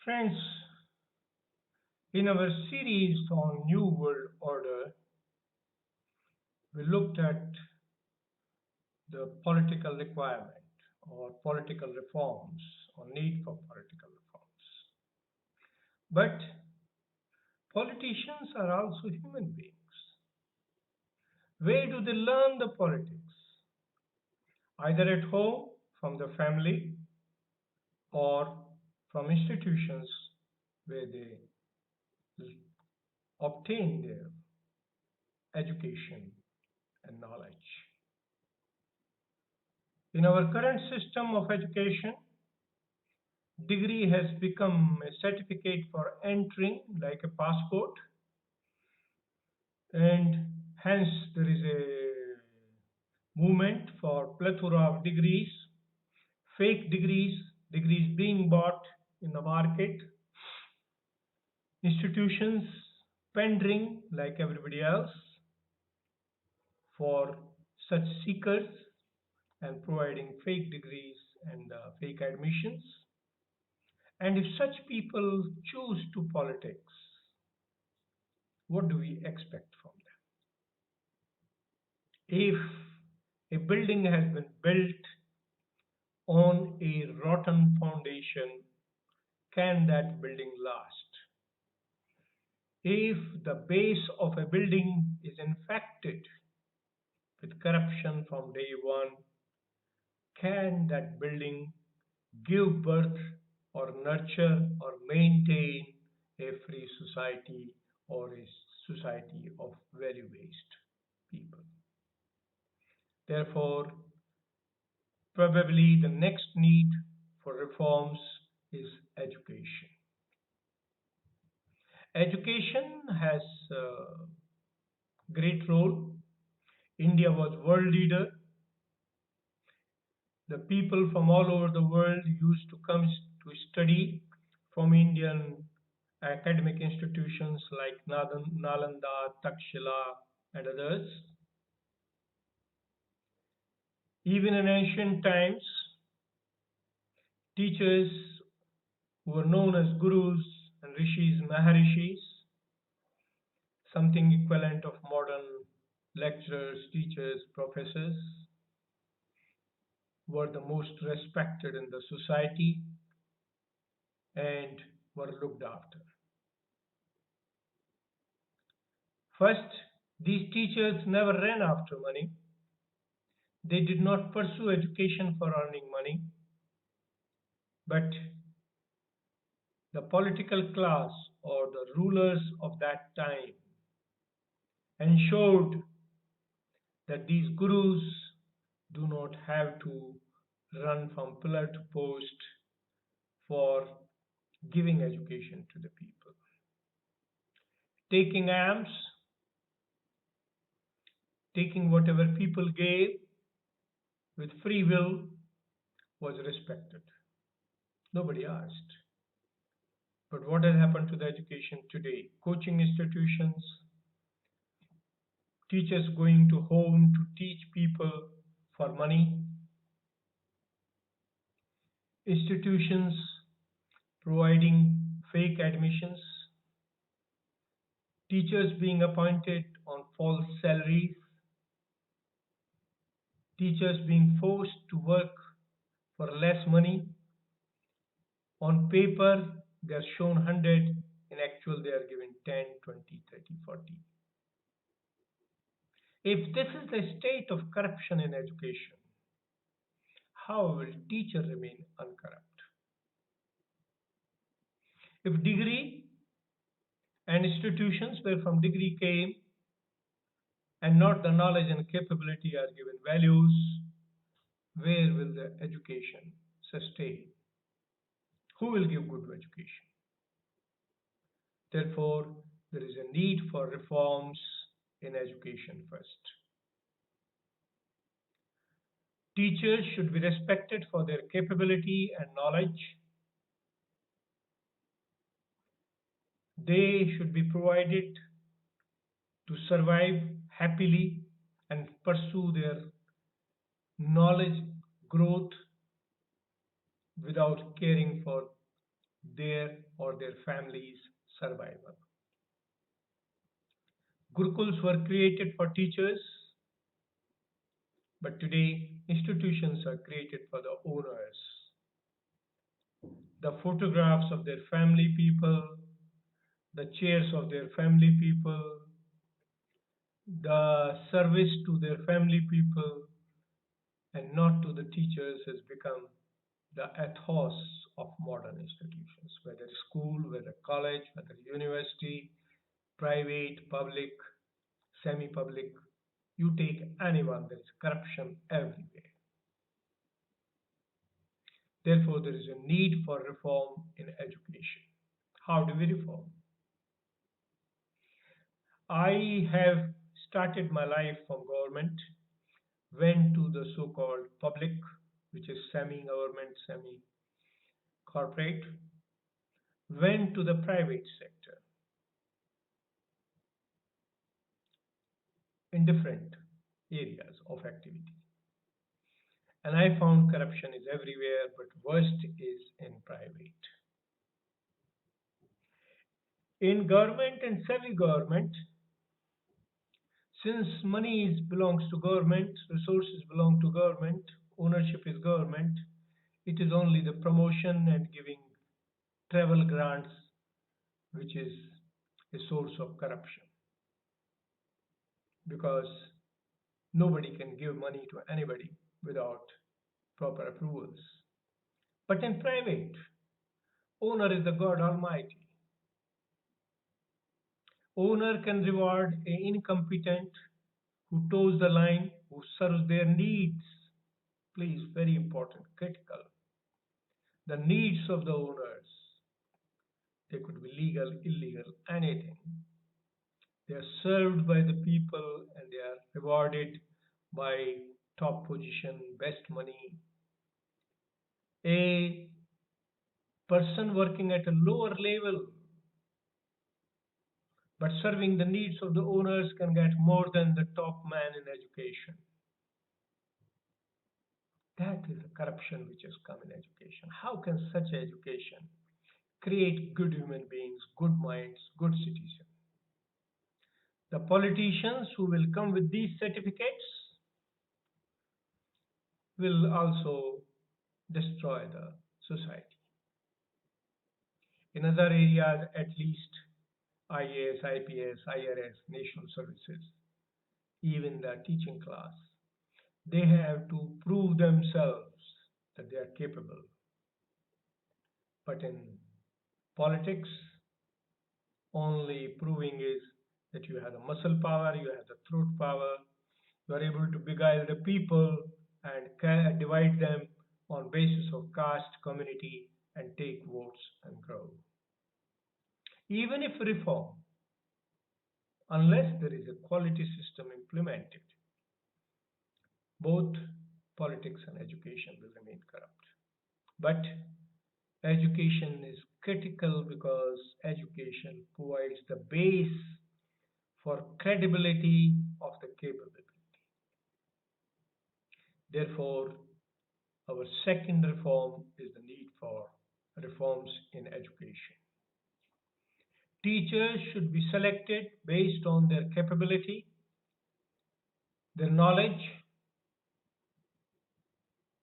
Friends, in our series on New World Order, we looked at the political requirement or political reforms or need for political reforms. But politicians are also human beings. Where do they learn the politics? Either at home, from the family, or from institutions where they obtain their education and knowledge. In our current system of education, degree has become a certificate for entering, like a passport, and hence there is a movement for plethora of degrees, fake degrees, degrees being bought in the market, institutions pandering like everybody else for such seekers and providing fake degrees and fake admissions. And if such people choose to politics, what do we expect from them? If a building has been built on a rotten foundation, can that building last? If the base of a building is infected with corruption from day one, can that building give birth or nurture or maintain a free society or a society of value based people? Therefore, probably the next need for reforms is education. Education has a great role. India was world leader. The people from all over the world used to come to study from Indian academic institutions like Nalanda, Takshila, and others. Even in ancient times, teachers who were known as gurus and rishis, maharishis, something equivalent of modern lecturers, teachers, professors, were the most respected in the society and were looked after. First, these teachers never ran after money. They did not pursue education for earning money, but the political class or the rulers of that time ensured that these gurus do not have to run from pillar to post for giving education to the people. Taking alms, taking whatever people gave with free will was respected. Nobody asked. But what has happened to the education today? Coaching institutions, teachers going to home to teach people for money, institutions providing fake admissions, teachers being appointed on false salaries, teachers being forced to work for less money. On paper, they are shown 100, in actual, they are given 10, 20, 30, 40. If this is the state of corruption in education, how will teacher remain uncorrupt? If degree and institutions where from degree came and not the knowledge and capability are given values, where will the education sustain? Who will give good education? Therefore, there is a need for reforms in education first. Teachers should be respected for their capability and knowledge. They should be provided to survive happily and pursue their knowledge growth without caring for their or their family's survival. Gurukuls were created for teachers, but today institutions are created for the owners. The photographs of their family people, the chairs of their family people, the service to their family people, and not to the teachers has become the ethos of modern institutions, whether school, whether college, whether university, private, public, semi public. You take anyone, there is corruption everywhere. Therefore, there is a need for reform in education. How do we reform? I have started my life from government, went to the so called public, which is semi government, semi corporate, went to the private sector in different areas of activity. And I found corruption is everywhere, but worst is in private. In government and semi-government, since money belongs to government, resources belong to government, ownership is government, it is only the promotion and giving travel grants which is a source of corruption because nobody can give money to anybody without proper approvals. But in private, owner is the God Almighty. Owner can reward an incompetent who toes the line, who serves their needs. Please, very important, critical. The needs of the owners. They could be legal, illegal, anything. They are served by the people and they are rewarded by top position, best money. A person working at a lower level but serving the needs of the owners can get more than the top man in education. That is the corruption which has come in education. How can such education create good human beings, good minds, good citizens? The politicians who will come with these certificates will also destroy the society. In other areas, at least IAS, IPS, IRS, national services, even the teaching class, they have to prove themselves that they are capable. But in politics, only proving is that you have the muscle power, you have the throat power, you are able to beguile the people and divide them on basis of caste, community, and take votes and grow. Even if reform, unless there is a quality system implemented, both politics and education will remain corrupt. But education is critical because education provides the base for credibility of the capability. Therefore, our second reform is the need for reforms in education. Teachers should be selected based on their capability, their knowledge,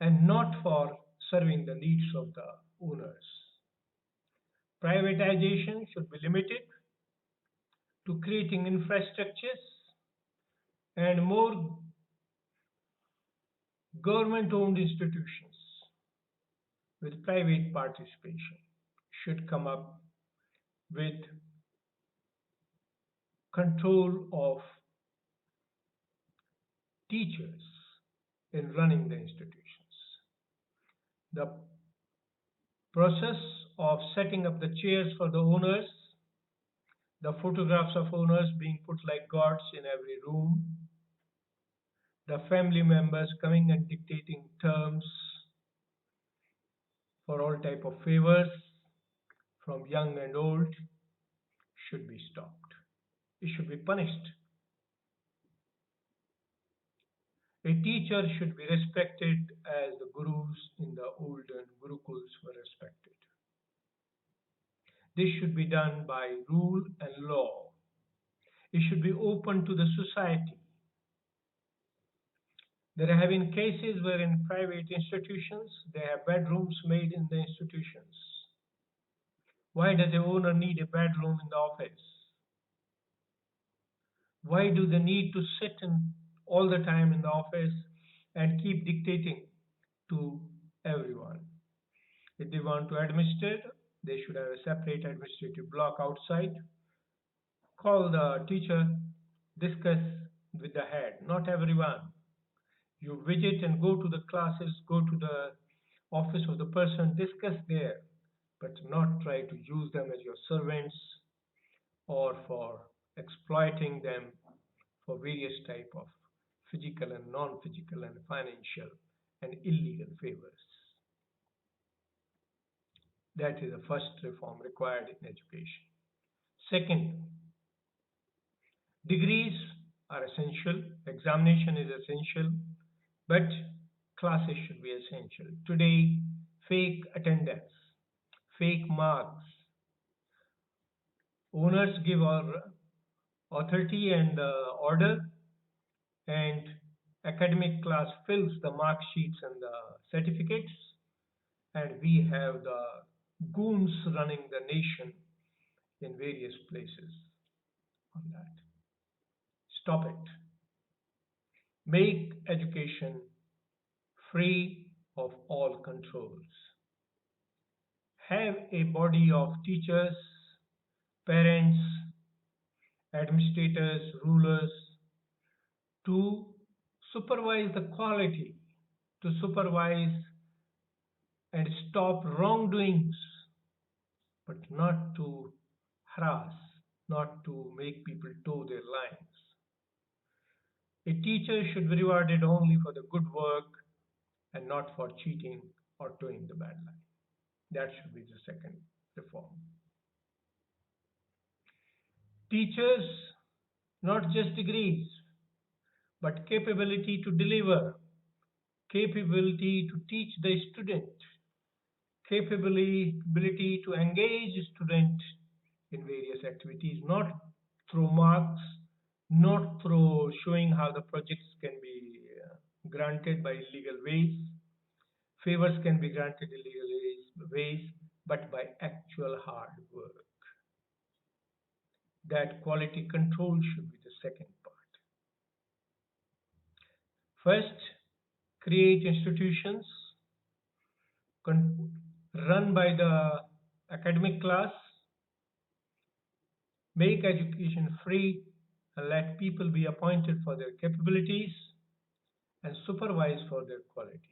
and not for serving the needs of the owners. Privatization should be limited to creating infrastructures and more government owned institutions with private participation should come up with control of teachers in running the institutions. The process of setting up the chairs for the owners, the photographs of owners being put like gods in every room, the family members coming and dictating terms for all type of favors from young and old should be stopped. It should be punished. A teacher should be respected as the gurus in the olden gurukuls were respected. This should be done by rule and law. It should be open to the society. There have been cases where in private institutions they have bedrooms made in the institutions. Why does the owner need a bedroom in the office? Why do they need to sit in all the time in the office and keep dictating to everyone? If they want to administer, they should have a separate administrative block outside. Call the teacher, discuss with the head, not everyone. You visit and go to the classes, go to the office of the person, discuss there, but not try to use them as your servants or for exploiting them for various type of physical and non-physical and financial and illegal favors. That is the first reform required in education. Second, degrees are essential, examination is essential, but classes should be essential. Today, fake attendance, fake marks, owners give our authority and order, and academic class fills the mark sheets and the certificates, and we have the goons running the nation in various places on that. Stop it. Make education free of all controls. Have a body of teachers, parents, administrators, rulers to supervise the quality, to supervise and stop wrongdoings, but not to harass, not to make people toe their lines. A teacher should be rewarded only for the good work and not for cheating or toeing the bad line. That should be the second reform. Teachers, not just degrees, but capability to deliver, capability to teach the student, capability to engage student in various activities, not through marks, not through showing how the projects can be granted by illegal ways, favors can be granted illegal ways, but by actual hard work. That quality control should be the second part. First, create institutions run by the academic class, make education free, and let people be appointed for their capabilities and supervise for their quality.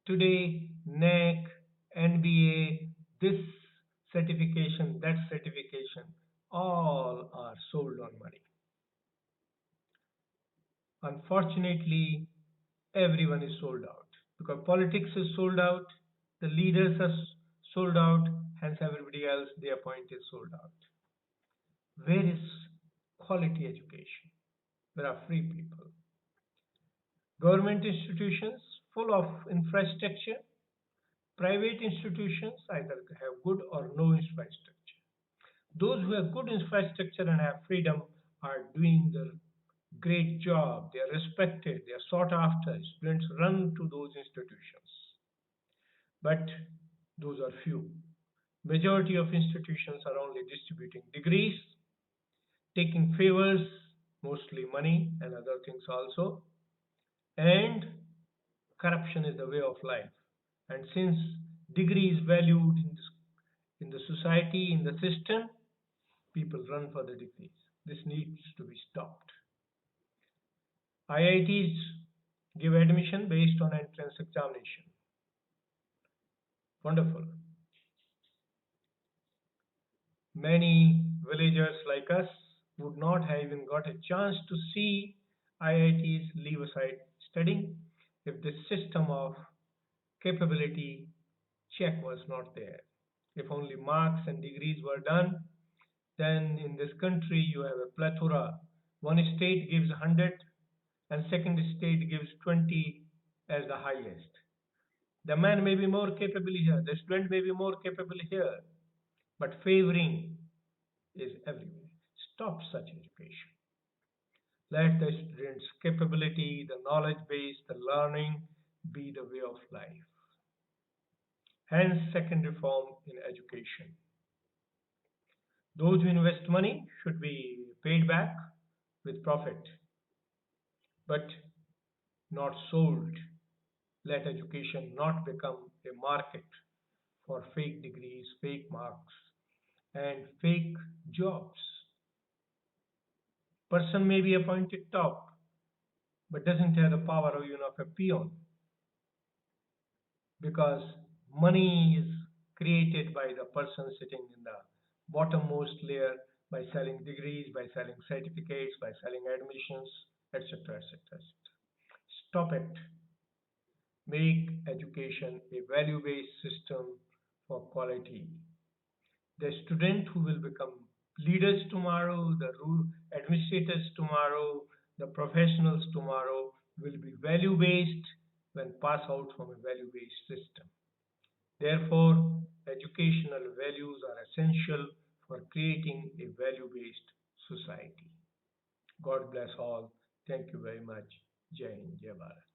Today, NAC, NBA, this certification, that certification, all are sold on money. Unfortunately, everyone is sold out because politics is sold out, the leaders are sold out, hence everybody else they appoint is sold out. Where is quality education? There are free people. Government institutions full of infrastructure, private institutions either have good or no infrastructure. Those who have good infrastructure and have freedom are doing the great job. They are respected, they are sought after. Students run to those institutions. But those are few. Majority of institutions are only distributing degrees, taking favors, mostly money and other things also, and corruption is the way of life. And since degree is valued in the society, in the system, people run for the degrees. This needs to be stopped. IITs give admission based on entrance examination. Wonderful. Many villagers like us would not have even got a chance to see IITs leave aside studying if the system of capability check was not there. If only marks and degrees were done, then in this country you have a plethora. One state gives 100 and second state gives 20 as the highest. The man may be more capable here, the student may be more capable here, but favoring is everywhere. Stop such education. Let the student's capability, the knowledge base, the learning be the way of life. Hence, second reform in education. Those who invest money should be paid back with profit, but not sold. Let education not become a market for fake degrees, fake marks, and fake jobs. Person may be appointed top, but doesn't have the power of, of a peon because money is created by the person sitting in the bottommost layer by selling degrees, by selling certificates, by selling admissions, etc., etc., etc. Stop it. Make education a value-based system for quality. The student who will become leaders tomorrow, the administrators tomorrow, the professionals tomorrow will be value-based when pass out from a value-based system. Therefore, educational values are essential for creating a value-based society. God bless all. Thank you very much. Jai Hind, Jai Bharat.